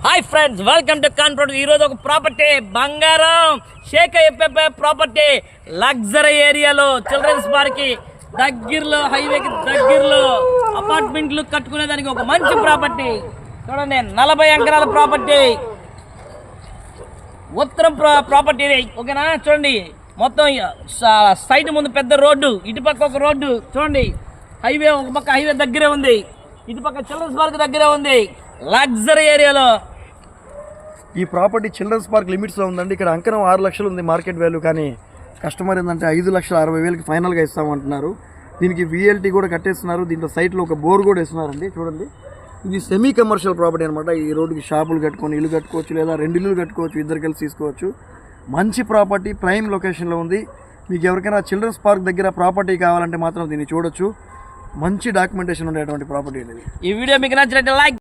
Hi friends, welcome to conference. ఈరోజు ఒక property బంగారం షేక్ అయిపోయే ప్రాపర్టీ లగ్జరీ ఏరియాలో చిల్డ్రన్స్ పార్క్ దగ్గరలో, హైవేకి దగ్గరలో అపార్ట్మెంట్లు కట్టుకునేదానికి ఒక మంచి ప్రాపర్టీ. చూడండి, 40 ఎకరాల ప్రాపర్టీ, ఉత్తరం ప్రాపర్టీ. ఓకేనా? చూడండి, మొత్తం సైడ్ ముందు పెద్ద రోడ్డు, ఇటుపక్క ఒక రోడ్డు. చూడండి, హైవే ఒక పక్క హైవే దగ్గరే ఉంది, ఇటుపక్క చిల్డ్రన్స్ పార్క్ దగ్గరే ఉంది. లగ్జరీ ఏరియాలో ఈ ప్రాపర్టీ చిల్డ్రన్స్ పార్క్ లిమిట్స్లో ఉందండి. ఇక్కడ అంకణం 6 లక్షలు ఉంది మార్కెట్ వాల్యూ, కానీ కస్టమర్ ఏంటంటే 5,60,000కి ఫైనల్గా ఇస్తామంటున్నారు. దీనికి VLT కూడా కట్టేస్తున్నారు. దీంట్లో సైట్లో ఒక బోర్ కూడా వేస్తున్నారండి. చూడండి, ఇది సెమీ కమర్షియల్ ప్రాపర్టీ అనమాట. ఈ రోడ్డుకి షాపులు కట్టుకొని ఇల్లు కట్టుకోవచ్చు, లేదా 2 ఇల్లులు కట్టుకోవచ్చు, ఇద్దరు కలిసి తీసుకోవచ్చు. మంచి ప్రాపర్టీ, ప్రైమ్ లొకేషన్లో ఉంది. మీకు ఎవరికైనా చిల్డ్రన్స్ పార్క్ దగ్గర ప్రాపర్టీ కావాలంటే మాత్రం దీన్ని చూడొచ్చు. మంచి డాక్యుమెంటేషన్ ఉండేటువంటి ప్రాపర్టీ అనేది. ఈ వీడియో మీకు నచ్చినట్టు లైక్